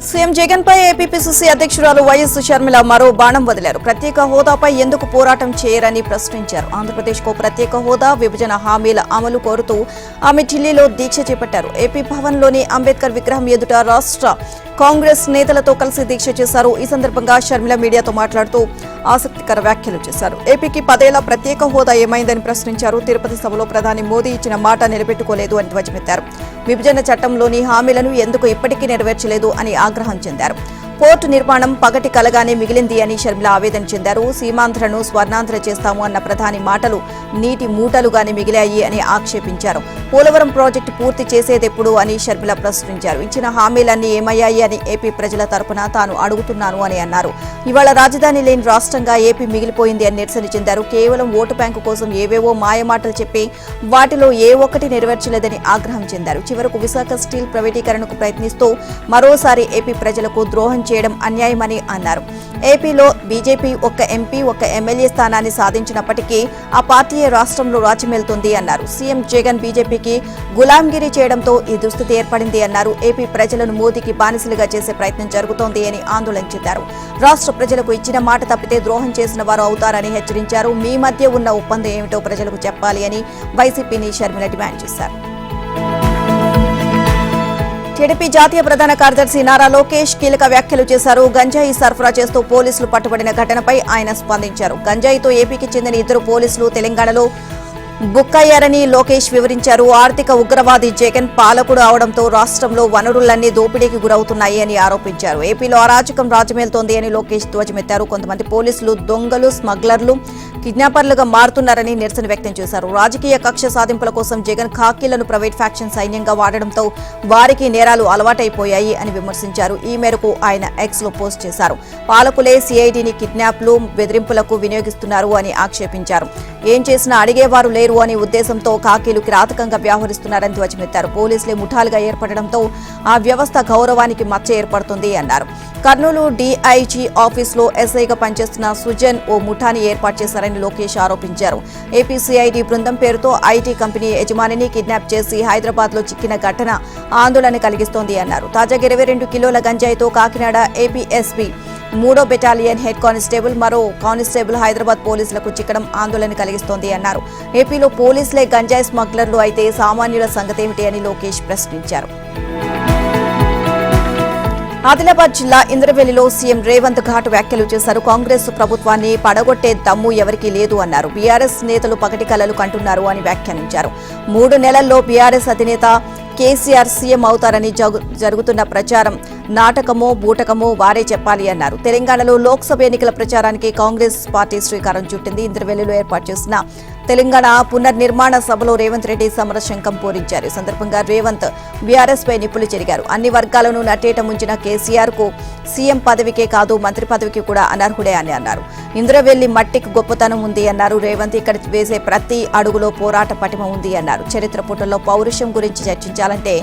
CM Jagan పై APPCC అధ్యక్షురాలు YS Sharmila మరో బాణం వదిలారు. ప్రత్యేక హోదాపై ఎందుకు పోరాటం చేయరని ప్రశ్నించారు. ఆంధ్రప్రదేశ్కు ప్రత్యేక హోదా, విభజన హామీల అమలు కోరుతూ ఆమె ఢిల్లీలో దీక్ష చేపట్టారు. ఏపీ భవన్లోని అంబేద్కర్ విగ్రహం ఎదుట రాష్ట్ర కాంగ్రెస్ నేతలతో కలిసి దీక్ష చేశారు. ఈ సందర్భంగా షర్మిల మీడియాతో మాట్లాడుతూ ఆసక్తికర వ్యాఖ్యలు చేశారు. ఏపీకి 10 ఏళ్ల ప్రత్యేక హోదా ఏమైందని ప్రశ్నించారు. తిరుపతి సభలో ప్రధాని మోదీ ఇచ్చిన మాట నిలబెట్టుకోలేదు అని ధ్వజమెత్తారు. విభజన చట్టంలోని హామీలను ఎందుకు ఇప్పటికీ నెరవేర్చలేదు అని ఆగ్రహం చెందారు. పోర్టు నిర్మాణం పగటి కలగానే మిగిలింది అని షర్మిల ఆవేదన చెందారు. సీమాంధ్రను స్వర్ణాంధ్ర చేస్తాము అన్న ప్రధాని మాటలు నీటి మూటలుగానే మిగిలాయి అని ఆక్షేపించారు. పోలవరం ప్రాజెక్టు పూర్తి చేసేదెప్పుడు అని షర్మిల ప్రశ్నించారు. ఇచ్చిన హామీలన్నీ ఏమయ్యాయి అని ఏపీ ప్రజల తరపున తాను అడుగుతున్నాను అని అన్నారు. ఇవాళ రాజధాని లేని రాష్ట్రంగా ఏపీ మిగిలిపోయింది అని నిరసన చెందారు. కేవలం ఓటు బ్యాంకు కోసం ఏవేవో మాయమాటలు చెప్పి వాటిలో ఏ ఒక్కటి నెరవేర్చలేదని ఆగ్రహం చెందారు. చివరకు విశాఖ స్టీల్ ప్రైవేటీకరణకు ప్రయత్నిస్తూ మరోసారి ఏపీ ప్రజలకు ద్రోహం చేయడం అన్యాయమని అన్నారు. ఏపీలో బీజేపీ ఒక్క ఎంపీ, ఒక్క ఎమ్మెల్యే స్థానాన్ని సాధించినప్పటికీ ఆ పార్టీయే రాష్ట్రంలో రాజ్యమేలుతోంది అన్నారు. సీఎం జగన్ బీజేపీకి గులాంగిరి చేయడంతో ఈ దుస్థితి ఏర్పడింది అన్నారు. ఏపీ ప్రజలను మోదీకి బానిసలుగా చేసే ప్రయత్నం జరుగుతోంది అని ఆందోళన చెందారు. రాష్ట్ర ప్రజలకు ఇచ్చిన మాట తప్పితే ద్రోహం చేసిన వారు అవుతారని హెచ్చరించారు. మీ మధ్య ఉన్న ఒప్పందం ఏమిటో ప్రజలకు చెప్పాలి అని వైసీపీని షర్మిల డిమాండ్ చేశారు. టీడీపీ జాతీయ ప్రధాన కార్యదర్శి నారా లోకేష్ కీలక వ్యాఖ్యలు చేశారు. గంజాయి సరఫరా చేస్తూ పోలీసులు పట్టుబడిన ఘటనపై ఆయన స్పందించారు. గంజాయితో ఏపీకి చెందిన 2 పోలీసులు తెలంగాణలో బుక్కయ్యారని లోకేష్ వివరించారు. ఆర్థిక ఉగ్రవాది జగన్ పాలకుడు అవడంతో రాష్ట్రంలో వనరులన్నీ దోపిడీకి గురవుతున్నాయి అని ఆరోపించారు. ఏపీలో అరాచకం రాజ్యమేలుతోంది అని లోకేష్ ధ్వజమెత్తారు. కొంతమంది పోలీసులు దొంగలు, స్మగ్లర్లు, కిడ్నాపర్లుగా మారుతున్నారని నిరసన వ్యక్తం చేశారు. రాజకీయ కక్ష సాధింపుల కోసం జగన్ ఖాకీలను ప్రైవేట్ ఫ్యాక్షన్ సైన్యంగా వాడడంతో వారికి నేరాలు అలవాటైపోయాయి అని విమర్శించారు. ఈ మేరకు ఆయన ఎక్స్ లో పోస్ట్ చేశారు. పాలకులే సిఐడిని కిడ్నాప్లు, బెదిరింపులకు వినియోగిస్తున్నారు అని ఆక్షేపించారు. ఏం చేసినా అడిగేవారు లేరు అనే ఉద్దేశంతో ఖాకీలు కిరాతకంగా వ్యవహరిస్తున్నారని ధ్వజమెత్తారు. పోలీసులే ముఠాలుగా ఏర్పడడంతో ఆ వ్యవస్థ గౌరవానికి మచ్చ ఏర్పడుతుంది అన్నారు. కర్నూలు డీఐజీ ఆఫీసులో ఎస్ఐగా పనిచేస్తున్న సుజన్ ఓ ముఠాని ఏర్పాటు చేశారని లోకేష్ ఆరోపించారు. ఏపీసీఐడి బృందం పేరుతో ఐటీ కంపెనీ యజమానిని కిడ్నాప్ చేసి హైదరాబాద్ లో చిక్కిన ఘటన ఆందోళన కలిగిస్తోంది అన్నారు. తాజాగా 22 కిలోల గంజాయితో కాకినాడ ఏపీఎస్పీ 3వ బెటాలియన్ హెడ్ కానిస్టేబుల్, మరో కానిస్టేబుల్ హైదరాబాద్ పోలీసులకు చిక్కడం ఆందోళన కలిగిస్తోంది అన్నారు. ఏపీలో పోలీసులే గంజాయి స్మగ్లర్లు అయితే సామాన్యుల సంగతేమిటి అని లోకేష్ ప్రశ్నించారు. ఆదిలాబాద్ జిల్లా ఇంద్రవెల్లిలో సీఎం రేవంత్ ఘాటు వ్యాఖ్యలు చేశారు. కాంగ్రెస్ ప్రభుత్వాన్ని పడగొట్టే దమ్ము ఎవరికీ లేదు అన్నారు. బీఆర్ఎస్ నేతలు పగటి కలలు కంటున్నారు అని వ్యాఖ్యానించారు. 3 నెలల్లో బీఆర్ఎస్ అధినేత కేసీఆర్ సీఎం అవుతారని జరుగుతున్న ప్రచారం నాటకమో బూటకమో వారే చెప్పాలి అన్నారు. తెలంగాణలో లోక్సభ ఎన్నికల ప్రచారానికి కాంగ్రెస్ పార్టీ శ్రీకారం చుట్టింది. ఇంద్రవెల్లిలో ఏర్పాటు చేసిన తెలంగాణ పునర్నిర్మాణ సభలో రేవంత్ రెడ్డి సమరశంఖం పూరించారు. ఈ సందర్భంగా రేవంత్ బీఆర్ఎస్ పై నిప్పులు చెరిగారు. అన్ని వర్గాలను నట్టేట ముంచిన కేసీఆర్ కు సీఎం పదవికే కాదు మంత్రి పదవికి కూడా అనర్హుడే అని అన్నారు. ఇంద్రవెల్లి మట్టికి గొప్పతనం ఉంది అన్నారు రేవంత్. ఇక్కడ వేసే ప్రతి అడుగులో పోరాట పటిమ ఉంది అన్నారు. చరిత్ర పుటల్లో పౌరుషం గురించి చర్చించాలంటే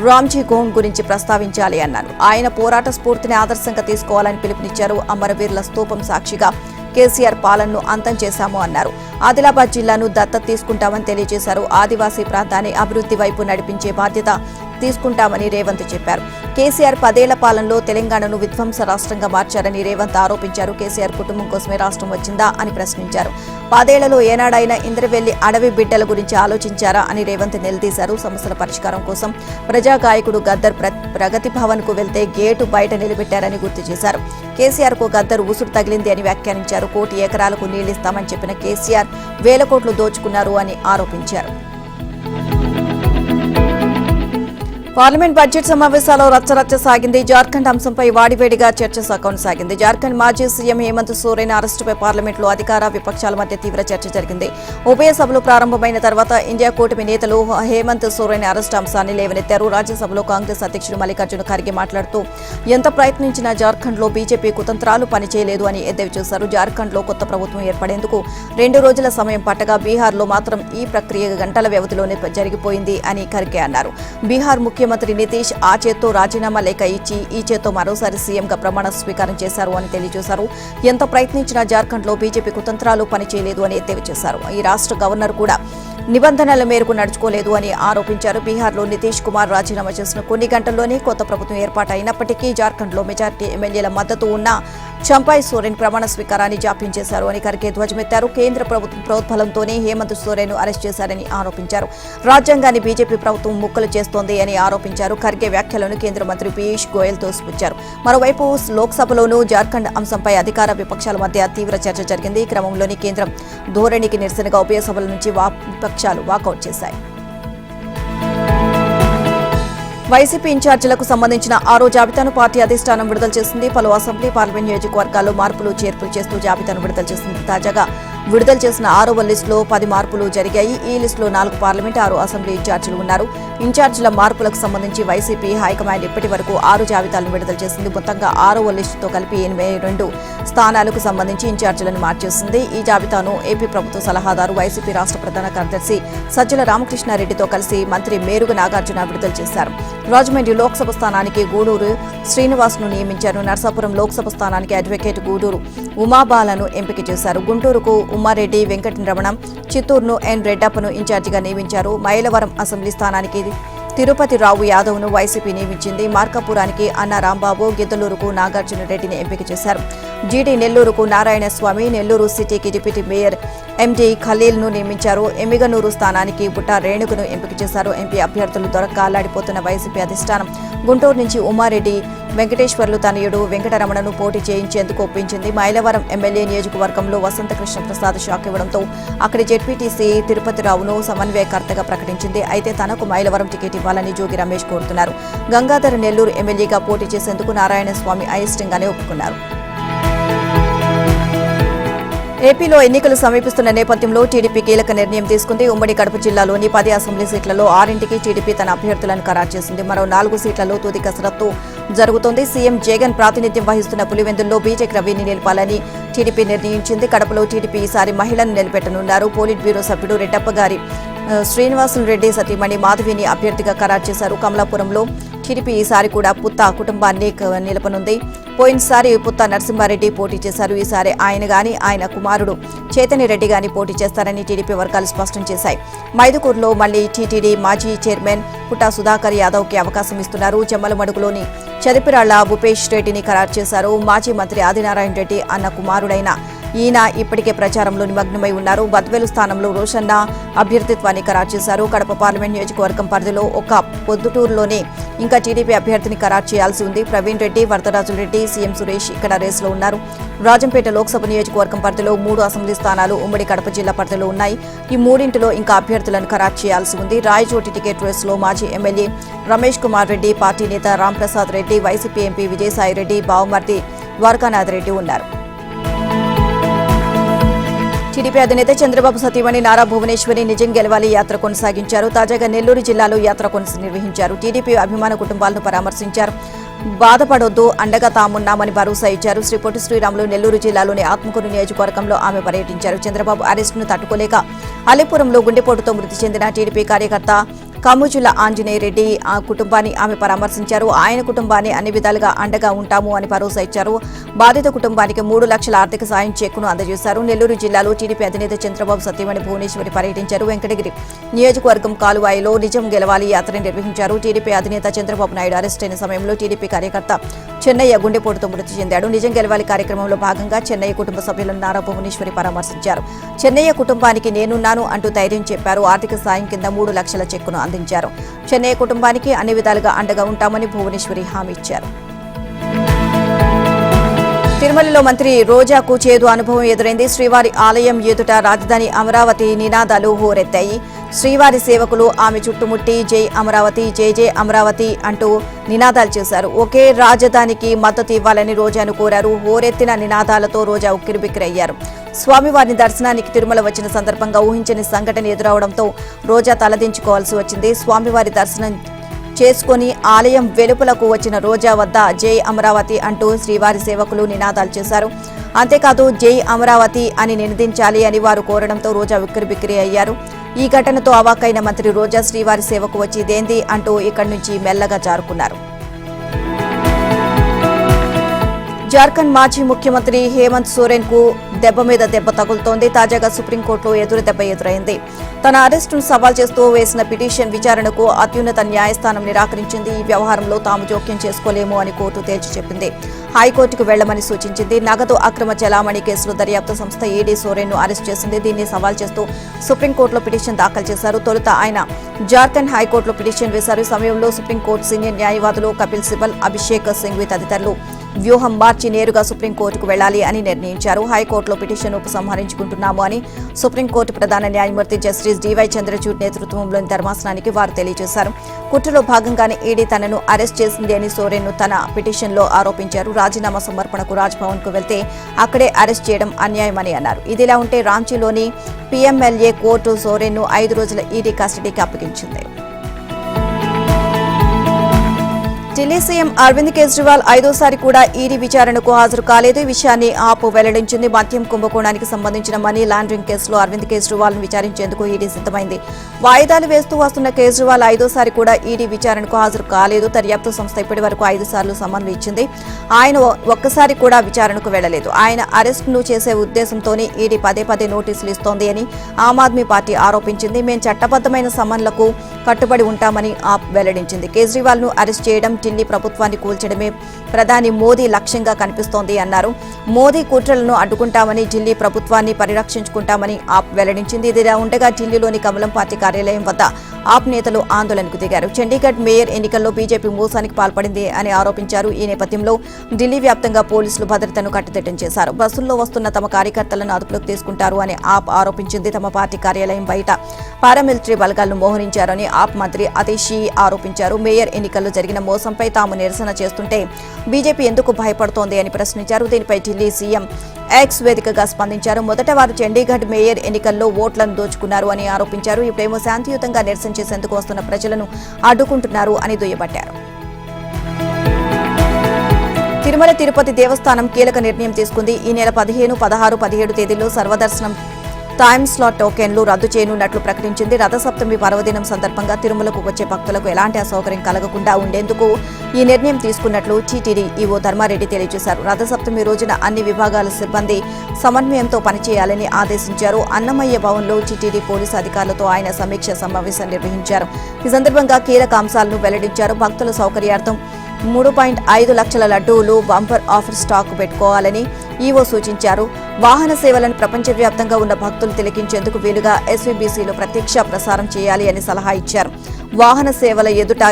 రామ్జీ గోండ్ గురించి ప్రస్తావించాలి అన్నారు. ఆయన పోరాట స్ఫూర్తిని ఆదర్శంగా తీసుకోవాలని పిలుపునిచ్చారు. అమరవీరుల స్తూపం సాక్షిగా కేసీఆర్ పాలనను అంతం చేశాము అన్నారు. ఆదిలాబాద్ జిల్లాను దత్తత తీసుకుంటామని తెలియజేశారు. ఆదివాసీ ప్రాంతాన్ని అభివృద్ధి వైపు నడిపించే బాధ్యత తీసుకుంటామని రేవంత్ చెప్పారు. కేసీఆర్ 10 ఏళ్ల పాలనలో తెలంగాణను విధ్వంస రాష్ట్రంగా మార్చారని రేవంత్ ఆరోపించారు. కేసీఆర్ కుటుంబం కోసమే రాష్ట్రం వచ్చిందా అని ప్రశ్నించారు. 10 ఏళ్లలో ఏనాడైనా ఇంద్రవెల్లి అడవి బిడ్డల గురించి ఆలోచించారా అని రేవంత్ నిలదీశారు. సమస్యల పరిష్కారం కోసం ప్రజాగాయకుడు గద్దర్ ప్రగతి భవన్ కు వెళ్తే గేటు బయట నిలబెట్టారని గుర్తు చేశారు. కేసీఆర్ కు గద్దర్ ఉసురు తగిలింది అని వ్యాఖ్యానించారు. 1 కోటి ఎకరాలకు నీళ్లిస్తామని చెప్పిన కేసీఆర్ 1000 కోట్లు దోచుకున్నారు అని ఆరోపించారు. పార్లమెంట్ బడ్జెట్ సమావేశాల్లో రచ్చరచ్చ సాగింది. జార్ఖండ్ అంశంపై వాడివేడిగా చర్చ కొనసాగింది. జార్ఖండ్ మాజీ సీఎం హేమంత్ సోరెన్ అరెస్టుపై పార్లమెంట్లో అధికార విపక్షాల మధ్య తీవ్ర చర్చ జరిగింది. ఉభయ సభలు ప్రారంభమైన తర్వాత ఇండియా కూటమి నేతలు హేమంత్ సోరెన్ అరెస్టు అంశాన్ని లేవనెత్తారు. రాజ్యసభలో కాంగ్రెస్ అధ్యక్షుడు మల్లికార్జున ఖర్గే మాట్లాడుతూ ఎంత ప్రయత్నించినా జార్ఖండ్లో బీజేపీ కుతంత్రాలు పనిచేయలేదు అని ఎద్దేవా చేశారు. జార్ఖండ్లో కొత్త ప్రభుత్వం ఏర్పడేందుకు 2 రోజుల సమయం పట్టగా బీహార్లో మాత్రం ఈ ప్రక్రియ గంటల వ్యవధిలోనే జరిగిపోయింది అని ఖర్గే అన్నారు. బీహార్ ముఖ్యమంత్రి ముఖ్యమంత్రి నితీష్ ఆ చేత్తో రాజీనామా లేఖ ఇచ్చి ఈ చేత్తో మరోసారి సీఎంగా ప్రమాణ స్వీకారం చేశారు అని తెలియజేశారు. ఎంత ప్రయత్నించినా జార్ఖండ్లో బీజేపీ కుతంత్రాలు పనిచేయలేదు అని ఎద్దేవా చేశారు. ఈ రాష్ట్ర గవర్నర్ కూడా నిబంధనల మేరకు నడుచుకోలేదు అని ఆరోపించారు. బీహార్లో నితీష్ కుమార్ రాజీనామా చేసిన కొన్ని గంటల్లోనే కొత్త ప్రభుత్వం ఏర్పాటు అయినప్పటికీ జార్ఖండ్లో మెజార్టీ ఎమ్మెల్యేల మద్దతు ఉన్న చంపాయ్ సోరెన్ ప్రమాణ స్వీకారాన్ని జాప్యం చేశారు అని ఖర్గే ధ్వజమెత్తారు. కేంద్ర ప్రభుత్వం ప్రోద్బలంతోనే హేమంత్ సోరెన్ అరెస్ట్ చేశారని ఆరోపించారు. రాజ్యాంగాన్ని బీజేపీ ప్రభుత్వం ముక్కలు చేస్తోంది అని ఆరోపించారు. ఖర్గే వ్యాఖ్యలను కేంద్ర మంత్రి పీయూష్ గోయల్ తోసిపుచ్చారు. మరోవైపు లోక్సభలోనూ జార్ఖండ్ అంశంపై అధికార విపక్షాల మధ్య తీవ్ర చర్చ జరిగింది. ఈ క్రమంలోని కేంద్రం ధోరణికి నిరసనగా ఉభయ సభల నుంచి విపక్షాలు వాకౌట్ చేశాయి. వైసీపీ ఇన్ఛార్జీలకు సంబంధించిన 6 జాబితాను పార్టీ అధిష్టానం విడుదల చేసింది. పలు అసెంబ్లీ, పార్లమెంట్ నియోజకవర్గాల్లో మార్పులు చేర్పులు చేస్తూ జాబితాను విడుదల చేసింది. తాజాగా విడుదల చేసిన 6వ లిస్టులో 10 మార్పులు జరిగాయి. ఈ లిస్టులో 4 పార్లమెంట్, 6 అసెంబ్లీ ఇన్ఛార్జీలు ఉన్నారు. ఇన్ఛార్జీల మార్పులకు సంబంధించి వైసీపీ హైకమాండ్ ఇప్పటి వరకు 6 జాబితాలను విడుదల చేసింది. మొత్తంగా 6వ లిస్టుతో కలిపి 82 స్థానాలకు సంబంధించి ఇన్ఛార్జీలను మార్చేసింది. ఈ జాబితాను ఏపీ ప్రభుత్వ సలహాదారు, వైసీపీ రాష్ట్ర ప్రధాన కార్యదర్శి సజ్జల రామకృష్ణారెడ్డితో కలిసి మంత్రి మేరుగు నాగార్జున విడుదల చేశారు. రాజమండ్రి లోక్సభ స్థానానికి గూడూరు శ్రీనివాస్ను నియమించారు. నర్సాపురం లోక్సభ స్థానానికి అడ్వకేట్ గూడూరు ఉమాబాలను ఎంపిక చేశారు. గుంటూరుకు ఉమ్మారెడ్డి వెంకటరమణ, చిత్తూరును ఎన్ రెడ్డప్పను ఇన్ఛార్జిగా నియమించారు. మైలవరం అసెంబ్లీ స్థానానికి తిరుపతి రావు యాదవ్ను వైసీపీ నియమించింది. మార్కాపురానికి అన్న రాంబాబు, గిద్దలూరుకు నాగార్జున రెడ్డిని ఎంపిక చేశారు. జీడీ నెల్లూరుకు నారాయణస్వామి, నెల్లూరు సిటీకి డిప్యూటీ మేయర్ ఎండి ఖలీల్ను నియమించారు. ఎమ్మిగనూరు స్థానానికి బుట్ట రేణుగును ఎంపిక చేశారు. ఎంపీ అభ్యర్థులు దొరక్క అల్లాడిపోతున్న వైసీపీ అధిష్టానం గుంటూరు నుంచి ఉమ్మారెడ్డి వెంకటేశ్వర్లు తనయుడు వెంకటరమణను పోటీ చేయించేందుకు ఒప్పించింది. మైలవరం ఎమ్మెల్యే నియోజకవర్గంలో వసంత కృష్ణ ప్రసాద్ షాక్ ఇవ్వడంతో అక్కడి జెడ్పీటీసీ తిరుపతిరావును సమన్వయకర్తగా ప్రకటించింది. అయితే తనకు మైలవరం టికెట్ ఇవ్వాలని జోగి రమేష్ కోరుతున్నారు. గంగాధర్ నెల్లూరు ఎమ్మెల్యేగా పోటీ చేసేందుకు నారాయణస్వామి అయిష్టంగానే ఒప్పుకున్నారు. ఏపీలో ఎన్నికలు సమీపిస్తున్న నేపథ్యంలో టీడీపీ కీలక నిర్ణయం తీసుకుంది. ఉమ్మడి కడప జిల్లాలోని 10 అసెంబ్లీ సీట్లలో 6ంటికి టీడీపీ తన అభ్యర్థులను ఖరారు చేసింది. మరో 4 సీట్లలో తుది కసరత్తు జరుగుతోంది. సీఎం జగన్ ప్రాతినిధ్యం వహిస్తున్న పులివెందుల్లో బీజేపీ రవిని నిలపాలని టీడీపీ నిర్ణయించింది. కడపలో టీడీపీ ఈసారి మహిళను నిలబెట్టనున్నారు. పోలిట్ బ్యూరో సభ్యుడు రెడ్డప్ప గారి శ్రీనివాసులు రెడ్డి సతీమణి మాధవిని అభ్యర్థిగా ఖరారు చేశారు. కమలాపురంలో టీడీపీ ఈసారి కూడా పుత్త కుటుంబాన్ని నిలపనుంది. పోయినసారి పుత్త నరసింహారెడ్డి పోటీ చేశారు. ఈసారి ఆయన గాని ఆయన కుమారుడు చైతన్య రెడ్డి గాని పోటీ చేస్తారని టీడీపీ వర్గాలు స్పష్టం చేశాయి. మైదుకూరులో మళ్లీ టీటీడీ మాజీ చైర్మన్ పుట్ట సుధాకర్ యాదవ్కి అవకాశం ఇస్తున్నారు. జమ్మలమడుగులోని చదిపిరాళ్ల భూపేష్ రెడ్డిని ఖరారు చేశారు. మాజీ మంత్రి ఆదినారాయణ రెడ్డి అన్న కుమారుడైన ఈయన ఇప్పటికే ప్రచారంలో నిమగ్నమై ఉన్నారు. బద్వేలు స్థానంలో రోషన్న అభ్యర్థిత్వాన్ని ఖరారు చేశారు. కడప పార్లమెంట్ నియోజకవర్గం పరిధిలో ఒక పొద్దుటూరులోనే ఇంకా టీడీపీ అభ్యర్థిని ఖరారు చేయాల్సి ఉంది. ప్రవీణ్ రెడ్డి, వరదరాజు రెడ్డి, సీఎం సురేష్ ఇక్కడ రేసులో ఉన్నారు. రాజంపేట లోక్సభ నియోజకవర్గం పరిధిలో 3 అసెంబ్లీ స్థానాలు ఉమ్మడి కడప జిల్లా పరిధిలో ఉన్నాయి. ఈ 3ంటిలో ఇంకా అభ్యర్థులను ఖరారు చేయాల్సి ఉంది. రాయచోటి టికెట్ రేసులో మాజీ ఎమ్మెల్యే రమేష్ కుమార్ రెడ్డి, పార్టీ నేత రాంప్రసాద్ రెడ్డి, వైసీపీ ఎంపీ విజయసాయిరెడ్డి, బావమర్తి ద్వారకానాథ్ రెడ్డి ఉన్నారు. టీడీపీ అధినేత చంద్రబాబు సతీమణి నారా భువనేశ్వరి నిజం గెలవాలి యాత్ర కొనసాగించారు. తాజాగా నెల్లూరు జిల్లాలో యాత్ర నిర్వహించారు. టీడీపీ అభిమాన కుటుంబాలను పరామర్శించారు. బాధపడొద్దు, అండగా తామున్నామని భరోసా ఇచ్చారు. శ్రీ పొట్టి శ్రీరాములు నెల్లూరు జిల్లాలోని ఆత్మకూరు నియోజకవర్గంలో ఆమె పర్యటించారు. చంద్రబాబు అరెస్టును తట్టుకోలేక అలీపురంలో గుండెపోటుతో మృతి చెందిన టీడీపీ కార్యకర్త కమ్ముజుల ఆంజనేయ రెడ్డి ఆ కుటుంబాన్ని ఆమె పరామర్శించారు. ఆయన కుటుంబాన్ని అన్ని విధాలుగా అండగా ఉంటాము అని భరోసా ఇచ్చారు. బాధిత కుటుంబానికి 3 లక్షల ఆర్థిక సాయం చెక్కును అందజేశారు. నెల్లూరు జిల్లాలో టీడీపీ అధినేత చంద్రబాబు సతీమణి భువనేశ్వరి పర్యటించారు. వెంకటగిరి నియోజకవర్గం కాలువాయిలో నిజం గెలవాలి యాత్ర నిర్వహించారు. టీడీపీ అధినేత చంద్రబాబు నాయుడు అరెస్ట్ అయిన సమయంలో టీడీపీ కార్యకర్త చెన్నయ్య గుండెపోటుతో మృతి చెందాడు. నిజం గెలవాలి కార్యక్రమంలో భాగంగా చెన్నయ్య కుటుంబ సభ్యులను నారా భువనేశ్వరి పరామర్శించారు. చెన్నయ్య కుటుంబానికి నేనున్నాను అంటూ ధైర్యం చెప్పారు. ఆర్థిక సాయం కింద 3 లక్షల చెక్కును అందించారు. చెన్నయ్య కుటుంబానికి అన్ని విధాలుగా అండగా ఉంటామని భువనేశ్వరి హామీ ఇచ్చారు. తిరుమలలో మంత్రి రోజాకు చేదు అనుభవం ఎదురైంది. శ్రీవారి ఆలయం ఎదుట రాజధాని అమరావతి నినాదాలు హోరెత్తాయి. శ్రీవారి సేవకులు ఆమె చుట్టుముట్టి జై అమరావతి, జై జై అమరావతి అంటూ నినాదాలు చేశారు. ఒకే రాజధానికి మద్దతు ఇవ్వాలని రోజాను కోరారు. హోరెత్తిన నినాదాలతో రోజా ఉక్కిరిబిక్కిరయ్యారు. స్వామివారిని దర్శనానికి తిరుమల వచ్చిన సందర్భంగా ఊహించని సంఘటన ఎదురవడంతో రోజా తలదించుకోవాల్సి వచ్చింది. స్వామివారి దర్శనం చేసుకుని ఆలయం వెలుపలకు వచ్చిన రోజా వద్ద జై అమరావతి అంటూ శ్రీవారి సేవకులు నినాదాలు చేశారు. అంతేకాదు జై అమరావతి అని నినదించాలి అని వారు కోరడంతో రోజా ఉక్కిరిబిక్కిరి అయ్యారు. ఈ ఘటనతో అవాక్కైన మంత్రి రోజా శ్రీవారి సేవకు వచ్చి ఇదేంది అంటూ ఇక్కడి నుంచి మెల్లగా జారుకున్నారు. జార్ఖండ్ మాజీ ముఖ్యమంత్రి హేమంత్ సోరెన్ కు దెబ్బ మీద దెబ్బ తగులుతోంది. తాజాగా సుప్రీంకోర్టులో ఎదురు దెబ్బ ఎదురైంది. తన అరెస్టును సవాల్ చేస్తూ వేసిన పిటిషన్ విచారణకు అత్యున్నత న్యాయస్థానం నిరాకరించింది. ఈ వ్యవహారంలో తాము జోక్యం చేసుకోలేము అని కోర్టు తేల్చి చెప్పింది. హైకోర్టుకు వెళ్లమని సూచించింది. నగదు అక్రమ చెలామణి కేసులో దర్యాప్తు సంస్థ ఈడీ సోరెన్ ను అరెస్ట్ చేసింది. దీన్ని సవాల్ చేస్తూ సుప్రీంకోర్టులో పిటిషన్ దాఖలు చేశారు. తొలుత ఆయన జార్ఖండ్ హైకోర్టులో పిటిషన్ వేశారు. ఈ సమయంలో సుప్రీంకోర్టు సీనియర్ న్యాయవాదులు కపిల్ సిబల్, అభిషేక్ సింఘ్వి తదితరులు వ్యూహం మార్చి నేరుగా సుప్రీంకోర్టుకు వెళ్లాలి అని నిర్ణయించారు. హైకోర్టులో పిటిషన్ ఉపసంహరించుకుంటున్నాము అని సుప్రీంకోర్టు ప్రధాన న్యాయమూర్తి జస్టిస్ డివై చంద్రచూడ్ నేతృత్వంలోని ధర్మాసనానికి వారు తెలియజేశారు. కుట్రలో భాగంగానే ఈడీ తనను అరెస్ట్ చేసింది అని సోరెన్ ను తన పిటిషన్లో ఆరోపించారు. రాజీనామా సమర్పణకు రాజ్భవన్ కు వెళ్తే అక్కడే అరెస్ట్ చేయడం అన్యాయమని అన్నారు. ఇదిలా ఉంటే రాంచీలోని పీఎంఎల్ఏ కోర్టు సోరెన్ ను 5 రోజుల ఈడీ కస్టడీకి అప్పగించింది. ఢిల్లీ సీఎం అరవింద్ కేజ్రీవాల్ 5వసారి కూడా ఈడీ విచారణకు హాజరు కాలేదు. ఈ విషయాన్ని ఆప్ వెల్లడించింది. మద్యం కుంభకోణానికి సంబంధించిన మనీ లాండరింగ్ కేసులో అరవింద్ కేజ్రీవాల్ ను విచారించేందుకు ఈడీ సిద్ధమైంది. వాయిదాలు వేస్తూ వస్తున్న కేజ్రీవాల్ 5వసారి కూడా ఈడీ విచారణకు హాజరు కాలేదు. దర్యాప్తు సంస్థ ఇప్పటి వరకు 5 సార్లు సమన్లు ఇచ్చింది. ఆయన ఒక్కసారి కూడా విచారణకు వెళ్లలేదు. ఆయన అరెస్టును చేసే ఉద్దేశంతోనే ఈడీ పదే పదే నోటీసులు ఇస్తోంది అని ఆమ్ ఆద్మీ పార్టీ ఆరోపించింది. మేం చట్టబద్దమైన సమన్లకు కట్టుబడి ఉంటామని ఆప్ వెల్లడించింది. కేజ్రీవాల్ ను అరెస్ట్ చేయడం ఢిల్లీ ప్రభుత్వాన్ని కూల్చడమే ప్రధాని మోదీ లక్ష్యంగా కనిపిస్తోంది అన్నారు. మోదీ కుట్రలను అడ్డుకుంటామని, ఢిల్లీ ప్రభుత్వాన్ని పరిరక్షించుకుంటామని ఆప్ వెల్లడించింది. ఇదిలా ఉండగా ఢిల్లీలోని కమలం పార్టీ కార్యాలయం వద్ద ఆప్ నేతలు ఆందోళనకు దిగారు. చండీగఢ్ మేయర్ ఎన్నికల్లో బీజేపీ మోసానికి పాల్పడింది అని ఆరోపించారు. ఈ నేపథ్యంలో ఢిల్లీ వ్యాప్తంగా పోలీసులు భద్రతను కట్టుదిట్టం చేశారు. బస్సుల్లో వస్తున్న తమ కార్యకర్తలను అదుపులోకి తీసుకుంటారు అని ఆప్ ఆరోపించింది. తమ పార్టీ కార్యాలయం బయట పారామిలిటరీ బలగాలను మోహరించారని ఆప్ మంత్రి అతిషి ఆరోపించారు. మేయర్ ఎన్నికల్లో జరిగిన మోసంపై తాము నిరసన చేస్తుంటే బీజేపీ ఎందుకు భయపడుతోంది అని ప్రశ్నించారు. దీనిపై ఢిల్లీ సీఎం ఎక్స్ వేదికగా స్పందించారు. మొదట వారు చండీగఢ్ మేయర్ ఎన్నికల్లో ఓట్లను దోచుకున్నారు అని ఆరోపించారు. ఇప్పుడేమో శాంతియుతంగా నిరసన చేసేందుకు వస్తున్న ప్రజలను అడ్డుకుంటున్నారు అని దుయ్యబట్టారు. తిరుమల తిరుపతి దేవస్థానం కీలక నిర్ణయం తీసుకుంది. ఈ నెల 15, 16, 17 తేదీల్లో సర్వదర్శనం టైమ్ స్లాట్ టోకెన్లు రద్దు చేయనున్నట్లు ప్రకటించింది. రథసప్తమి పర్వదినం సందర్భంగా తిరుమలకు వచ్చే భక్తులకు ఎలాంటి అసౌకర్యం కలగకుండా ఉండేందుకు ఈ నిర్ణయం తీసుకున్నట్లు టీటీడీ ఈవో ధర్మారెడ్డి తెలియజేశారు. రథసప్తమి రోజున అన్ని విభాగాల సిబ్బంది సమన్వయంతో పనిచేయాలని ఆదేశించారు. అన్నమయ్య భవన్లో టీటీడీ పోలీసు అధికారులతో ఆయన సమీక్ష సమావేశం నిర్వహించారు. ఈ సందర్భంగా కీలక అంశాలను వెల్లడించారు. భక్తుల సౌకర్యార్థం 3.5 లక్షల లడ్డూలు బంపర్ ఆఫర్ స్టాక్ పెట్టుకోవాలని ఈవో సూచించారు. వాహన సేవలను ప్రపంచవ్యాప్తంగా ఉన్న భక్తులు తిలకించేందుకు వీలుగా ఎస్వీబీసీలో ప్రత్యక్ష ప్రసారం చేయాలి అని సలహా ఇచ్చారు. వాహన సేవల ఎదుట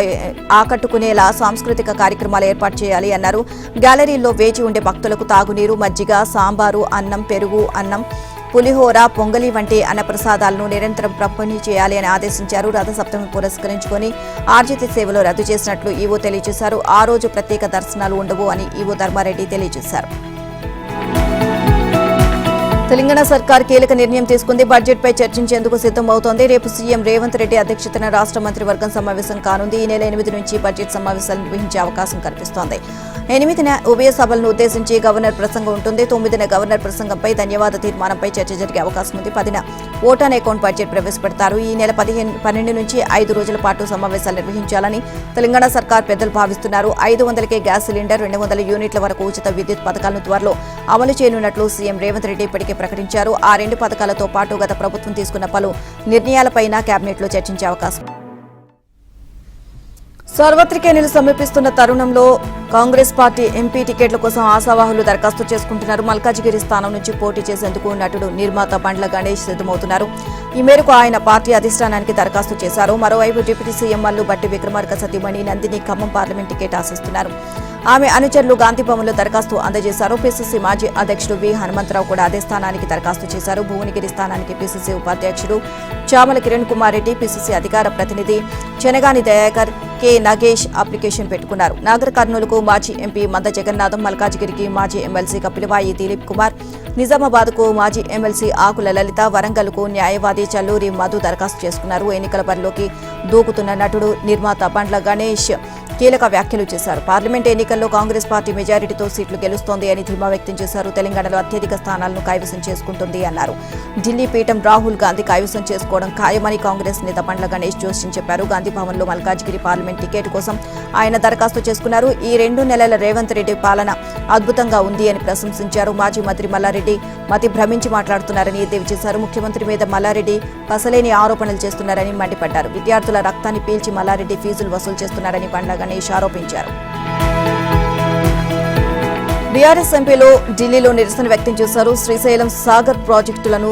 ఆకట్టుకునేలా సాంస్కృతిక కార్యక్రమాలు ఏర్పాటు చేయాలి అన్నారు. గ్యాలరీల్లో వేచి ఉండే భక్తులకు తాగునీరు, మజ్జిగ, సాంబారు, అన్నం, పెరుగు, అన్నం, పులిహోర, పొంగలి వంటి అన్నప్రసాదాలను నిరంతరం పంపిణీ చేయాలి అని ఆదేశించారు. రథసప్తమి పురస్కరించుకొని ఆర్జిత సేవలు రద్దు చేసినట్లు ఈవో తెలియజేశారు. ఆ రోజు ప్రత్యేక దర్శనాలు ఉండవు అని ఈవో ధర్మారెడ్డి తెలియజేశారు. తెలంగాణ సర్కార్ కీలక నిర్ణయం తీసుకుంది. బడ్జెట్పై చర్చించేందుకు సిద్ధమవుతోంది. రేపు సీఎం రేవంత్ రెడ్డి అధ్యక్షతన రాష్ట్ర మంత్రివర్గం సమావేశం కానుంది. ఈ నెల 8 నుంచి బడ్జెట్ సమావేశాలు నిర్వహించే అవకాశం కనిపిస్తోంది. 8న ఉభయ సభలను ఉద్దేశించి గవర్నర్ ప్రసంగం ఉంటుంది. 9న గవర్నర్ ప్రసంగంపై ధన్యవాద తీర్మానంపై చర్చ జరిగే అవకాశం ఉంది. 10న ఓట్ ఆన్ అకౌంట్ బడ్జెట్ ప్రవేశపెడతారు. ఈ నెల 12 నుంచి 5 రోజుల పాటు సమావేశాలు నిర్వహించాలని తెలంగాణ సర్కార్ పెద్దలు భావిస్తున్నారు. 500కే గ్యాస్ సిలిండర్, 200 యూనిట్ల వరకు ఉచిత విద్యుత్ పథకాలను త్వరలో అమలు చేయనున్నట్లు సీఎం రేవంత్ రెడ్డి ఇప్పటికే ప్రకటించారు. ఆ 2 పథకాలతో పాటు గత ప్రభుత్వం తీసుకున్న పలు నిర్ణయాలపైన కేబినెట్లో చర్చించే అవకాశం. సార్వత్రిక ఎన్నికలు సమీపిస్తున్న తరుణంలో కాంగ్రెస్ పార్టీ ఎంపీ టికెట్ల కోసం ఆశావాహులు దరఖాస్తు చేసుకుంటున్నారు. మల్కాజిగిరి స్థానం నుంచి పోటీ చేసేందుకు నటుడు నిర్మాత బండ్ల గణేష్ సిద్ధమవుతున్నారు. ఈ మేరకు ఆయన పార్టీ అధిష్టానానికి దరఖాస్తు చేశారు. మరోవైపు డిప్యూటీ సీఎం మల్లు బట్టి విక్రమార్క సతీమణి నందిని ఖమ్మం పార్లమెంట్ టికెట్ ఆశిస్తున్నారు. ఆమె అనుచరులు గాంధీభవన్లో దరఖాస్తు అందజేశారు. పీసీసీ మాజీ అధ్యక్షుడు వి హనుమంతరావు కూడా అదే స్థానానికి దరఖాస్తు చేశారు. భువనగిరి స్థానానికి పీసీసీ ఉపాధ్యక్షుడు చామల కిరణ్ కుమార్ రెడ్డి, పీసీసీ అధికార ప్రతినిధి చెనగాని దయాకర్, కె నగేష్ అప్లికేషన్ పెట్టుకున్నారు. నాగర్ కర్నూలుకు మాజీ ఎంపీ మంద జగన్నాథం, మల్కాజిగిరికి మాజీ ఎమ్మెల్సీ కపిలవాయి దిలీప్ కుమార్, నిజామాబాద్కు మాజీ ఎమ్మెల్సీ ఆకుల లలిత, వరంగల్కు న్యాయవాది చల్లూరి మధు దరఖాస్తు చేసుకున్నారు. ఎన్నికల బరిలోకి దూకుతున్న నటుడు నిర్మాత బండ్ల గణేష్ కీలక వ్యాఖ్యలు చేశారు. పార్లమెంట్ ఎన్నికల్లో కాంగ్రెస్ పార్టీ మెజారిటీతో సీట్లు గెలుస్తోంది అని ధీమా వ్యక్తం చేశారు. తెలంగాణలో అత్యధిక స్థానాలను కైవసం చేసుకుంటుంది అన్నారు. ఢిల్లీ పీఠం రాహుల్ గాంధీ కైవసం చేసుకోవడం ఖాయమని కాంగ్రెస్ నేత బండ్ల గణేష్ జోషి చెప్పారు. గాంధీ భవన్లో మల్కాజ్గిరి పార్లమెంట్ టికెట్ కోసం ఆయన దరఖాస్తు చేసుకున్నారు. ఈ 2 నెలల రేవంత్ రెడ్డి పాలన అద్భుతంగా ఉంది అని ప్రశంసించారు. మాజీ మంత్రి మల్లారెడ్డి మతి భ్రమించి మాట్లాడుతున్నారని ఎద్దేవా చేశారు. ముఖ్యమంత్రి మీద మల్లారెడ్డి పసలేని ఆరోపణలు చేస్తున్నారని మండిపడ్డారు. విద్యార్థుల రక్తాన్ని పీల్చి మల్లారెడ్డి ఫీజులు వసూలు చేస్తున్నారని బండ్ల గణేష్ ఆరోపించారు. బీఆర్ఎస్ ఎంపీలు ఢిల్లీలో నిరసన వ్యక్తం చేశారు. శ్రీశైలం సాగర్ ప్రాజెక్టులను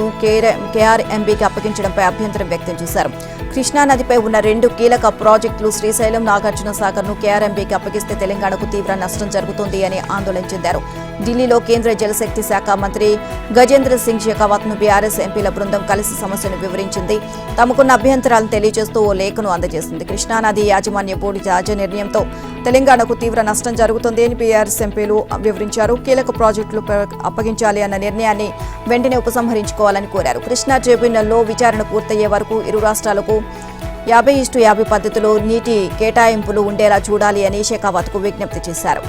కేఆర్ఎంబీకి అప్పగించడంపై అభ్యంతరం వ్యక్తం చేశారు. కృష్ణానదిపై ఉన్న 2 కీలక ప్రాజెక్టులు శ్రీశైలం, నాగార్జున సాగర్ను కేఆర్ఎంబీకి అప్పగిస్తే తెలంగాణకు తీవ్ర నష్టం జరుగుతుంది అని ఆందోళన చెందారు. ఢిల్లీలో కేంద్ర జలశక్తి శాఖ మంత్రి గజేంద్ర సింగ్ షెకావత్ను బీఆర్ఎస్ ఎంపీల బృందం కలిసి సమస్యను వివరించింది. తమకున్న అభ్యంతరాలను తెలియజేస్తూ ఓ లేఖను అందజేసింది. కృష్ణానది యాజమాన్య బోర్డు తాజా నిర్ణయంతో తెలంగాణకు తీవ్ర నష్టం జరుగుతుంది అని బీఆర్ఎస్ ఎంపీలు వివరించారు. కీలక ప్రాజెక్టులు అప్పగించాలి అన్న నిర్ణయాన్ని వెంటనే ఉపసంహరించుకోవాలని కోరారు. కృష్ణా ట్రిబ్యునల్లో విచారణ పూర్తయ్యే వరకు ఇరు రాష్ట్రాలకు 50:50 పద్ధతిలో నీటి కేటాయింపులు ఉండేలా చూడాలి అని షెకావత్కు విజ్ఞప్తి చేశారు.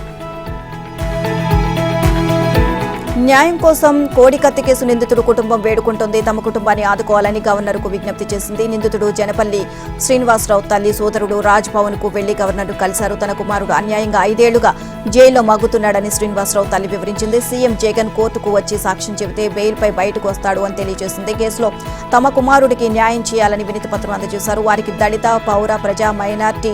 న్యాయం కోసం కోడికత్తి కేసు నిందితుడు కుటుంబం వేడుకుంటోంది. తమ కుటుంబాన్ని ఆదుకోవాలని గవర్నర్కు విజ్ఞప్తి చేసింది. నిందితుడు జనపల్లి శ్రీనివాసరావు తల్లి సోదరుడు రాజ్ భవన్ కు వెళ్లి గవర్నర్ను కలిశారు. తన కుమారుడు అన్యాయంగా 5 ఏళ్లుగా జైల్లో మగ్గుతున్నాడని శ్రీనివాసరావు తల్లి వివరించింది. సీఎం జగన్ కోర్టుకు వచ్చి సాక్ష్యం చెబితే బెయిల్పై బయటకు వస్తాడు అని తెలియజేసింది. కేసులో తమ కుమారుడికి న్యాయం చేయాలని వినతి పత్రం అందజేశారు. వారికి దళిత, పౌర, ప్రజా, మైనార్టీ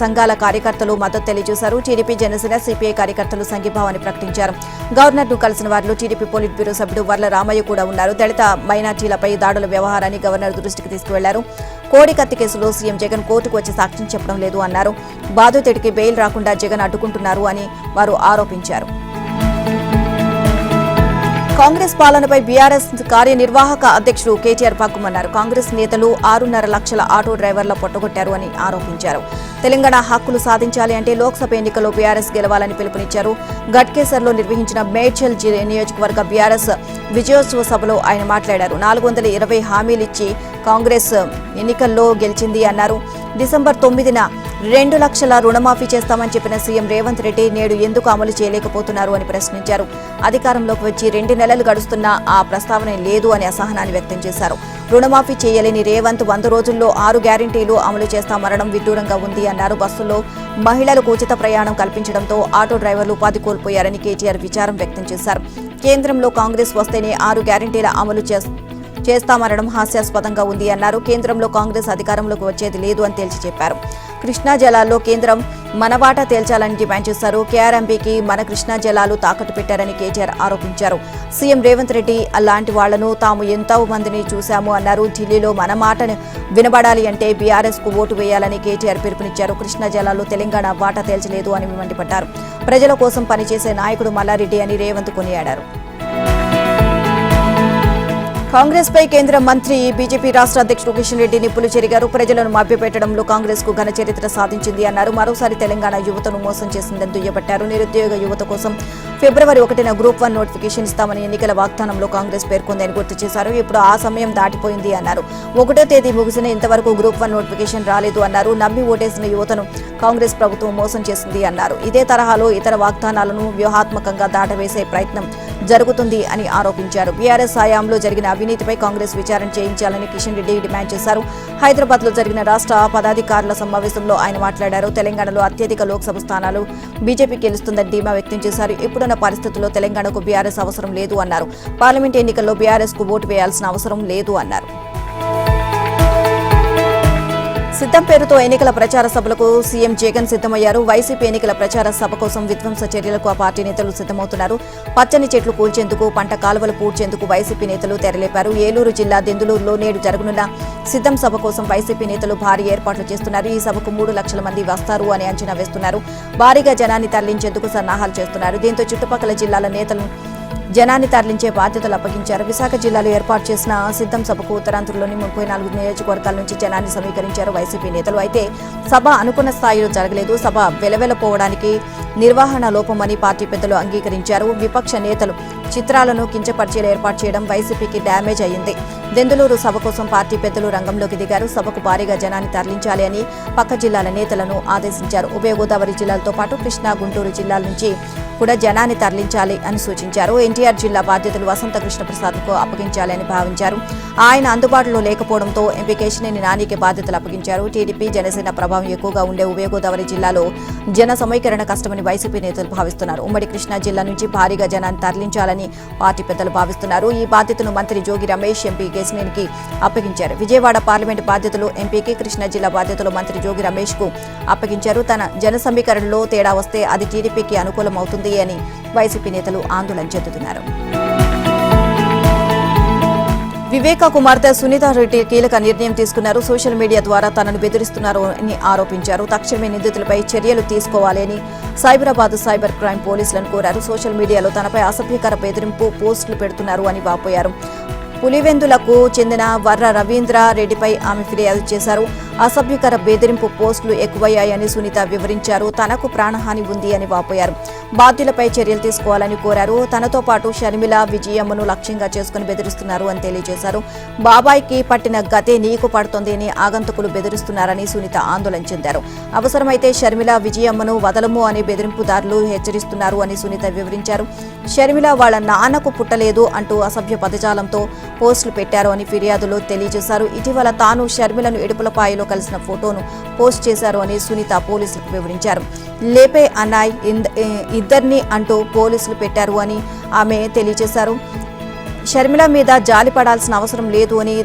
సంఘాల కార్యకర్తలు మద్దతు తెలియజేశారు. టీడీపీ, జనసేన, సిపిఐ కార్యకర్తలు సంఘీభావాన్ని ప్రకటించారు. గవర్నర్ను కలిసిన వారిలో టీడీపీ పోలిట్ బ్యూరో సభ్యుడు వర్ల రామయ్య కూడా ఉన్నారు. దళిత, మైనార్టీలపై దాడుల వ్యవహారాన్ని గవర్నర్ దృష్టికి తీసుకువెళ్లారు. కోడికత్తి కేసులో సీఎం జగన్ కోర్టుకు వచ్చి సాక్ష్యం చెప్పడం లేదు అన్నారు. బాధితుడికి బెయిల్ రాకుండా జగన్ అడ్డుకుంటున్నారు అని వారు ఆరోపించారు. కాంగ్రెస్ పాలనపై బీఆర్ఎస్ కార్యనిర్వాహక అధ్యక్షుడు కేటీఆర్ పక్కుమన్నారు. కాంగ్రెస్ నేతలు 6.5 లక్షల ఆటో డ్రైవర్ల పొట్టగొట్టారు అని ఆరోపించారు. తెలంగాణ హక్కులు సాధించాలి అంటే లోక్సభ ఎన్నికల్లో బీఆర్ఎస్ గెలవాలని పిలుపునిచ్చారు. గట్కేసర్లో నిర్వహించిన మేడ్చల్ నియోజకవర్గ బీఆర్ఎస్ విజయోత్సవ సభలో ఆయన మాట్లాడారు. 420 హామీలిచ్చి కాంగ్రెస్ ఎన్నికల్లో గెలిచింది అన్నారు. డిసెంబర్ 9న 2 లక్షల రుణమాఫీ చేస్తామని చెప్పిన సీఎం రేవంత్ రెడ్డి నేడు ఎందుకు అమలు చేయలేకపోతున్నారు అని ప్రశ్నించారు. అధికారంలోకి వచ్చి 2 నెలలు గడుస్తున్నా ఆ ప్రస్తావన లేదు అని అసహనాన్ని వ్యక్తం చేశారు. రుణమాఫీ చేయలేని రేవంత్ 100 రోజుల్లో 6 గ్యారంటీలు అమలు చేస్తామనడం విడ్డూరంగా ఉంది అన్నారు. బస్సుల్లో మహిళలకు ఉచిత ప్రయాణం కల్పించడంతో ఆటో డ్రైవర్లు ఉపాధి కోల్పోయారని కేటీఆర్ విచారం వ్యక్తం చేశారు. కేంద్రంలో కాంగ్రెస్ వస్తేనే 6 గ్యారంటీల అమలు చేస్తామనడం హాస్యాస్పదంగా ఉంది అన్నారు. కేంద్రంలో కాంగ్రెస్ అధికారంలోకి వచ్చేది లేదు అని తేల్చి చెప్పారు. కృష్ణా జలాల్లో కేంద్రం మన వాటా తేల్చాలని డిమాండ్ చేశారు. కేఆర్ఎంబీకి మన కృష్ణా జలాలు తాకట్టు పెట్టారని కేటీఆర్ ఆరోపించారు. సీఎం రేవంత్ రెడ్డి అలాంటి వాళ్లను తాము ఎంతో మందిని చూశాము అన్నారు. ఢిల్లీలో మన మాటను వినబడాలి అంటే బీఆర్ఎస్ కు ఓటు వేయాలని కేటీఆర్ పిలుపునిచ్చారు. కృష్ణా జలాల్లో తెలంగాణ వాటా తేల్చలేదు అని మండిపడ్డారు. ప్రజల కోసం పనిచేసే నాయకుడు మల్లారెడ్డి అని రేవంత్ కొనియాడారు. కాంగ్రెస్ పై కేంద్ర మంత్రి బీజేపీ రాష్ట్ర అధ్యక్షుడు కిషన్ రెడ్డి నిప్పులు చెరిగారు. ప్రజలను మభ్యపెట్టడంలో కాంగ్రెస్ కు ఘన చరిత్ర సాధించింది అన్నారు. మరోసారి తెలంగాణ యువతను మోసం చేసిందని దుయ్యబట్టారు. నిరుద్యోగ యువత కోసం ఫిబ్రవరి 1న గ్రూప్ 1 నోటిఫికేషన్ ఇస్తామని ఎన్నికల వాగ్దానంలో కాంగ్రెస్ పేర్కొందని గుర్తు చేశారు. ఇప్పుడు ఆ సమయం దాటిపోయింది అన్నారు. 1వ తేదీ ముగిసిన ఇంతవరకు గ్రూప్ 1 నోటిఫికేషన్ రాలేదు అన్నారు. నమ్మి ఓటేసిన యువతను కాంగ్రెస్ ప్రభుత్వం మోసం చేసింది అన్నారు. ఇదే తరహాలో ఇతర వాగ్దానాలను వ్యూహాత్మకంగా దాటవేసే ప్రయత్నం జరుగుతుంది అని ఆరోపించారు. బీఆర్ఎస్ హయాంలో జరిగిన అవినీతిపై కాంగ్రెస్ విచారణ చేయించాలని కిషన్ రెడ్డి డిమాండ్ చేశారు. హైదరాబాద్ లో జరిగిన రాష్ట్ర పదాధికారుల సమావేశంలో ఆయన మాట్లాడారు. తెలంగాణలో అత్యధిక లోక్సభ స్థానాలు బీజేపీ గెలుస్తుందని ధీమా వ్యక్తం చేశారు. ఇప్పుడున్న పరిస్థితుల్లో తెలంగాణకు బీఆర్ఎస్ అవసరం లేదు అన్నారు. పార్లమెంట్ ఎన్నికల్లో బీఆర్ఎస్ కు ఓటు వేయాల్సిన అవసరం లేదు అన్నారు. సిద్ధం పేరుతో ఎన్నికల ప్రచార సభలకు సీఎం జగన్ సిద్ధమయ్యారు. వైసీపీ ఎన్నికల ప్రచార సభ కోసం విధ్వంస చర్యలకు ఆ పార్టీ నేతలు సిద్ధమవుతున్నారు. పచ్చని చెట్లు కూల్చేందుకు, పంట కాలువలు పూడ్చేందుకు వైసీపీ నేతలు తెరలేపారు. ఏలూరు జిల్లా దెందులూరులో నేడు జరగనున్న సిద్ధం సభ కోసం వైసీపీ నేతలు భారీ ఏర్పాట్లు చేస్తున్నారు. ఈ సభకు 3 లక్షల మంది వస్తారు అని అంచనా వేస్తున్నారు. భారీగా జనాన్ని తరలించేందుకు సన్నాహాలు చేస్తున్నారు. దీంతో చుట్టుపక్కల జిల్లాల నేతలు జనాన్ని తరలించే బాధ్యతలు అప్పగించారు. విశాఖ జిల్లాలో ఏర్పాటు చేసిన సిద్ధం సభకు ఉత్తరాంధ్రలోని 34 నియోజకవర్గాల నుంచి జనాన్ని సమీకరించారు వైసీపీ నేతలు. అయితే సభ అనుకున్న స్థాయిలో జరగలేదు. సభ వెలవెలపోవడానికి నిర్వహణ లోపమని పార్టీ పెద్దలు అంగీకరించారు. విపక్ష నేతలు చిత్రాలను కించపరిచేలా ఏర్పాటు చేయడం వైసీపీకి డ్యామేజ్ అయ్యింది. దెందులూరు సభ కోసం పార్టీ పెద్దలు రంగంలోకి దిగారు. సభకు భారీగా జనాన్ని తరలించాలి అని పక్క జిల్లాల నేతలను ఆదేశించారు. ఉభయ గోదావరి జిల్లాలతో పాటు కృష్ణా, గుంటూరు జిల్లాల నుంచి కూడా జనాన్ని తరలించాలి అని సూచించారు. ఎన్టీఆర్ జిల్లా బాధ్యతలు వసంత కృష్ణప్రసాద్కు అప్పగించాలి అని భావించారు. ఆయన అందుబాటులో లేకపోవడంతో ఎంపీ కేశినేని నానికి బాధ్యతలు అప్పగించారు. టీడీపీ, జనసేన ప్రభావం ఎక్కువగా ఉండే ఉభయ గోదావరి జిల్లాలో జన సమీకరణ కష్టమని వైసీపీ నేతలు భావిస్తున్నారు. ఉమ్మడి కృష్ణా జిల్లా నుంచి భారీగా జనాన్ని తరలించాలని పార్టీ పెద్దలు భావిస్తున్నారు. ఈ బాధ్యతను మంత్రి జోగి రమేష్ ఎంపీ కేశినేనికి అప్పగించారు. విజయవాడ పార్లమెంటు బాధ్యతలు ఎంపీకి, కృష్ణా జిల్లా బాధ్యతలు మంత్రి జోగి రమేష్ కు అప్పగించారు. తన జన సమీకరణలో తేడా వస్తే అది టీడీపీకి అనుకూలం అవుతుంది అని వైసీపీ నేతలు ఆందోళన చెందుతున్నారు. వివేక కుమార్తె సునీత రెడ్డి కీలక నిర్ణయం తీసుకున్నారు. సోషల్ మీడియా ద్వారా తనను బెదిరిస్తున్నారు అని ఆరోపించారు. తక్షణమే నిందితులపై చర్యలు తీసుకోవాలి అని సైబరాబాద్ సైబర్ క్రైమ్ పోలీసులను కోరారు. సోషల్ మీడియాలో తనపై అసభ్యకర బెదిరింపు పోస్టులు పెడుతున్నారు అని వాపోయారు. పులివెందులకు చెందిన వర్ర రవీంద్ర రెడ్డిపై ఆమె ఫిర్యాదు చేశారు. అసభ్యకర బెదిరింపు పోస్టులు ఎక్కువయ్యాయని సునీత వివరించారు. తనకు ప్రాణహాని ఉంది అని వాపోయారు. బాధ్యులపై చర్యలు తీసుకోవాలని కోరారు. తనతో పాటు షర్మిల, విజయమ్మను లక్ష్యంగా చేసుకుని బెదిరిస్తున్నారు అని తెలియజేశారు. బాబాయికి పట్టిన గతే నీకు పడుతోంది అని ఆగంతుకులు బెదిరిస్తున్నారని సునీత ఆందోళన చెందారు. అవసరమైతే షర్మిల, విజయమ్మను వదలము అని బెదిరింపుదారులు హెచ్చరిస్తున్నారు అని సునీత వివరించారు. షర్మిల వాళ్ళ నాన్నకు పుట్టలేదు అంటూ అసభ్య పదజాలంతో పోస్టులు పెట్టారు అని ఫిర్యాదులో తెలియజేశారు. ఇటీవల తాను షర్మిలను ఇడుపులపాయలో కలిసిన ఫోటోను పోస్ట్ చేశారు అని సునీత పోలీసులకు వివరించారు. లేపే అన్నాయ్ ఇద్దరిని అంటూ పోలీసులు పెట్టారు అని ఆమె తెలియజేశారు. షర్మిల మీద జాలి పడాల్సిన అవసరం లేదు అని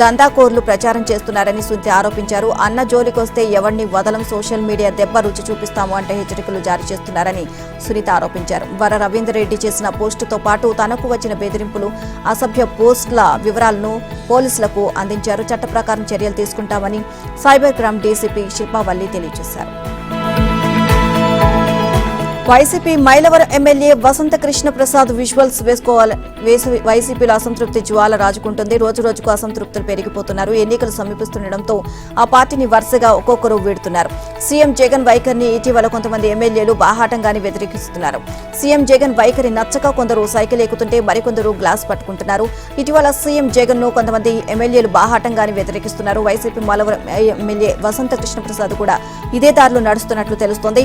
దందాకోర్లు ప్రచారం చేస్తున్నారని సునీత ఆరోపించారు. అన్న జోలికొస్తే ఎవరిని వదలం, సోషల్ మీడియా దెబ్బ రుచి చూపిస్తాము అంటే హెచ్చరికలు జారీ చేస్తున్నారని సునీత ఆరోపించారు. వర రవీందర్ రెడ్డి చేసిన పోస్టుతో పాటు తనకు వచ్చిన బెదిరింపులు, అసభ్య పోస్టుల వివరాలను పోలీసులకు అందించారు. చట్ట ప్రకారం చర్యలు తీసుకుంటామని సైబర్ క్రైమ్ డీసీపీ శిల్పావల్లి తెలియజేశారు. వైసీపీ మైలవరం ఎమ్మెల్యే వసంత కృష్ణప్రసాద్ విజువల్స్ వైసీపీలో అసంతృప్తి జ్వాల రాజుకుంటుంది. రోజురోజుకు అసంతృప్తులు పెరిగిపోతున్నారు. ఎన్నికలు సమీపిస్తుండటంతో ఆ పార్టీని వరుసగా ఒక్కొక్కరు వీడుతున్నారు. సీఎం జగన్ వైఖరిని ఇటీవల కొంతమంది ఎమ్మెల్యేలు బాహాటంగానే వ్యతిరేకిస్తున్నారు. సీఎం జగన్ వైఖరి నచ్చక కొందరు సైకిల్ ఎక్కుతుంటే మరికొందరు గ్లాస్ పట్టుకుంటున్నారు. ఇటీవల సీఎం జగన్ ను కొంతమంది ఎమ్మెల్యేలు బాహాటంగానే వ్యతిరేకిస్తున్నారు. వైసీపీ మైలవరం ఎమ్మెల్యే వసంత కృష్ణప్రసాద్ కూడా ఇదే దారిలో నడుస్తున్నట్లు తెలుస్తోంది.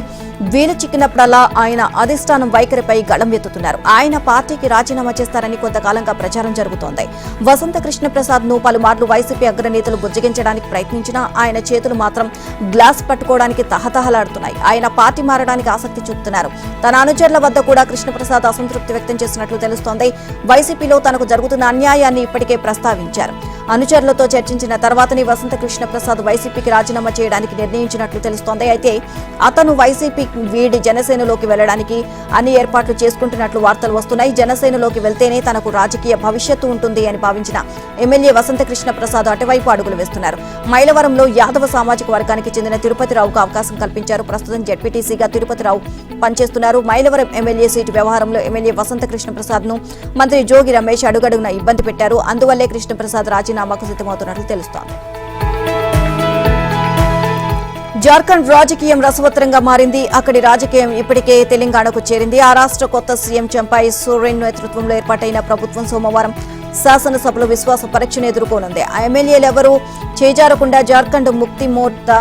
వీలు చిక్కినప్పుడల్లా ఆయన అధిష్టానం వైఖరిపై గళం ఎత్తుతున్నారు. ఆయన పార్టీకి రాజీనామా చేస్తారని కొంతకాలంగా ప్రచారం జరుగుతోంది. వసంత కృష్ణప్రసాద్ ను పలుమార్లు వైసీపీ అగ్రనేతలు బుజ్జగించడానికి ప్రయత్నించినా ఆయన చేతులు మాత్రం గ్లాస్ పట్టుకోవడానికి తహతహలాడుతున్నాయి. ఆయన పార్టీ మారడానికి ఆసక్తి చూపుతున్నారు. తన అనుచరుల వద్ద కూడా కృష్ణప్రసాద్ అసంతృప్తి వ్యక్తం చేసినట్లు తెలుస్తోంది. వైసీపీలో తనకు జరుగుతున్న అన్యాయాన్ని ఇప్పటికే ప్రస్తావించారు. అనుచరులతో చర్చించిన తర్వాతనే వసంత కృష్ణప్రసాద్ వైసీపీకి రాజీనామా చేయడానికి నిర్ణయించినట్లు తెలుస్తోంది. అయితే అతను వైసీపీ వీడి జనసేనలోకి వెళ్లడానికి అన్ని ఏర్పాట్లు చేసుకుంటున్నట్లు వార్తలు వస్తున్నాయి. జనసేనలోకి వెళ్తేనే తనకు రాజకీయ భవిష్యత్తు ఉంటుంది అని భావించిన ఎమ్మెల్యే వసంత కృష్ణప్రసాద్ అటువైపు అడుగులు వేస్తున్నారు. మైలవరంలో యాదవ సామాజిక వర్గానికి చెందిన తిరుపతిరావుకు అవకాశం కల్పించారు. ప్రస్తుతం జెడ్పీటీసీగా తిరుపతిరావు పనిచేస్తున్నారు. మైలవరం ఎమ్మెల్యే సీటు వ్యవహారంలో ఎమ్మెల్యే వసంత కృష్ణప్రసాద్ ను మంత్రి జోగి రమేష్ అడుగడుగున ఇబ్బంది పెట్టారు. అందువల్లే కృష్ణప్రసాద్ రాజీనామాకు సిద్ధమవుతున్నట్లు తెలుస్తోంది. జార్ఖండ్ రాజకీయం రసవత్తరంగా మారింది. అక్కడి రాజకీయం ఇప్పటికే తెలంగాణకు చేరింది. ఆ రాష్ట్ర కొత్త సీఎం చంపై సోరెన్ నేతృత్వంలో ఏర్పాటైన ప్రభుత్వం సోమవారం శాసనసభలో విశ్వాస పరీక్షను ఎదుర్కోనుంది. ఆ ఎమ్మెల్యేలెవరూ చేజారకుండా జార్ఖండ్ ముక్తి మోర్చా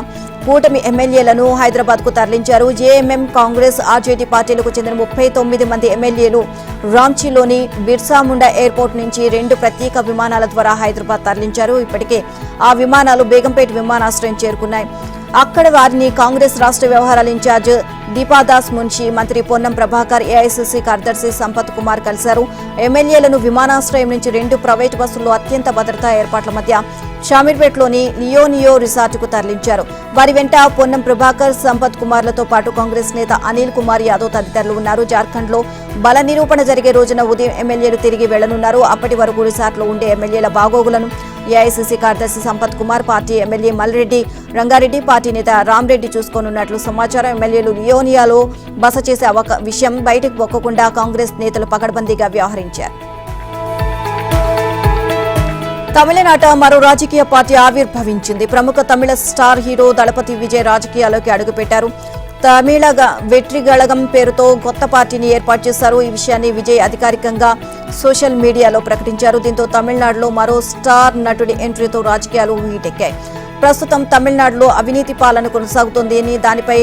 కూటమి ఎమ్మెల్యేలను హైదరాబాద్ కు తరలించారు. జేఎంఎం, కాంగ్రెస్, ఆర్జేడీ పార్టీలకు చెందిన 39 మంది ఎమ్మెల్యేలు రాంచీలోని బిర్సాముండా ఎయిర్పోర్ట్ నుంచి 2 ప్రత్యేక విమానాల ద్వారా హైదరాబాద్ తరలించారు. ఇప్పటికే ఆ విమానాలు బేగంపేట విమానాశ్రయం చేరుకున్నాయి. అక్కడ వారిని కాంగ్రెస్ రాష్ట్ర వ్యవహారాల ఇన్ఛార్జ్ దీపాదాస్ మున్షి, మంత్రి పొన్నం ప్రభాకర్, ఏఐసీసీ కార్యదర్శి సంపత్ కుమార్ కలిశారు. ఎమ్మెల్యేలను విమానాశ్రయం నుంచి 2 ప్రైవేటు బస్సుల్లో అత్యంత భద్రతా ఏర్పాట్ల మధ్య షామీర్పేటలోని లియోనియో రిసార్టుకు తరలించారు. వారి వెంట పొన్నం ప్రభాకర్, సంపత్ కుమార్లతో పాటు కాంగ్రెస్ నేత అనిల్ కుమార్ యాదవ్ తదితరులు ఉన్నారు. జార్ఖండ్ లో బల నిరూపణ జరిగే రోజున ఉదయం ఎమ్మెల్యేలు తిరిగి వెళ్లనున్నారు. అప్పటి వరకు రిసార్ట్లో ఉండే ఎమ్మెల్యేల బాగోగులను ఏఐసీసీ కార్యదర్శి Sampath Kumar, party MLA Malreddy Rangareddy, party నేత రామ్రెడ్డి చూసుకోనున్నట్లు సమాచారం. ఎమ్మెల్యేలు లియోనియాలో బస చేసే విషయం బయటకు పొక్కకుండా కాంగ్రెస్ నేతలు పకడ్బందీగా వ్యవహరించారు. తమిళనాట మరో రాజకీయ పార్టీ ఆవిర్భవించింది. ప్రముఖ తమిళ స్టార్ హీరో దళపతి విజయ్ రాజకీయాల్లోకి అడుగుపెట్టారు. తమిళగ వెట్రిగళగం పేరుతో కొత్త పార్టీని ఏర్పాటు చేశారు. ఈ విషయాన్ని విజయ్ అధికారికంగా సోషల్ మీడియాలో ప్రకటించారు. దీంతో తమిళనాడులో మరో స్టార్ నటుడి ఎంట్రీతో రాజకీయాలు హీటెక్కాయి. ప్రస్తుతం తమిళనాడులో అవినీతి పాలన కొనసాగుతోంది అని దానిపై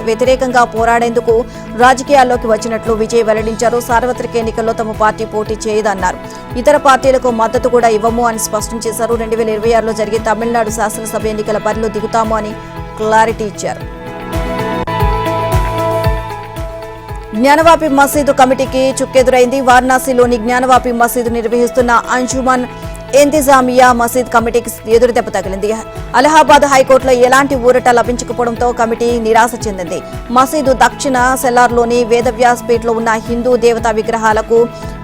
వ్యతిరేకంగా పోరాడేందుకు రాజకీయాల్లోకి వచ్చినట్లు విజయ్ వెల్లడించారు. సార్వత్రిక ఎన్నికల్లో తమ పార్టీ పోటీ చేయదన్నారు. ఇతర పార్టీలకు మద్దతు కూడా ఇవ్వము అని స్పష్టం చేశారు. 2026లో జరిగే తమిళనాడు శాసనసభ ఎన్నికల బరిలో దిగుతాము అని క్లారిటీ ఇచ్చారు. జ్ఞానవాపి మసీదు కమిటీకి చుక్కెదురైంది. వారణాసిలోని జ్ఞానవాపి మసీదు నిర్వహిస్తున్న అంజుమన్ ఇంతిజామియా మసీద్ కమిటీకి ఎదురుదెబ్బ తగిలింది. అలహాబాద్ హైకోర్టులో ఎలాంటి ఊరట లభించకపోవడంతో కమిటీ నిరాశ చెందింది. మసీదు దక్షిణ సెల్లార్లోని వేదవ్యాస్ పీఠలో ఉన్న హిందూ దేవతా విగ్రహాలకు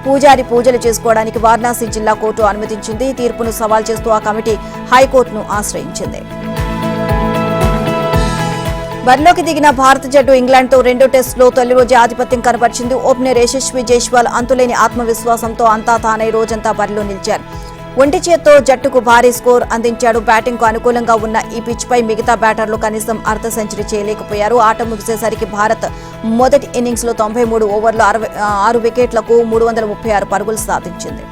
పూజారి పూజలు చేసుకోవడానికి వారణాసి జిల్లా కోర్టు అనుమతించింది. తీర్పును సవాల్ చేస్తూ ఆ కమిటీ హైకోర్టును ఆశ్రయించింది. బరిలోకి దిగిన భారత జట్టు ఇంగ్లాండ్తో రెండో టెస్టులో తొలి రోజు ఆధిపత్యం కనబరిచింది. ఓపెనర్ యశస్వి జైస్వాల్ అంతులేని ఆత్మవిశ్వాసంతో అంతా తానై రోజంతా బరిలో నిలిచారు. ఒంటి చేత్తో జట్టుకు భారీ స్కోర్ అందించాడు. బ్యాటింగ్కు అనుకూలంగా ఉన్న ఈ పిచ్పై మిగతా బ్యాటర్లు కనీసం అర్ధ సెంచరీ చేయలేకపోయారు. ఆట ముగిసేసరికి భారత్ మొదటి ఇన్నింగ్స్లో 93 ఓవర్లు 6 వికెట్లకు 336 పరుగులు సాధించింది.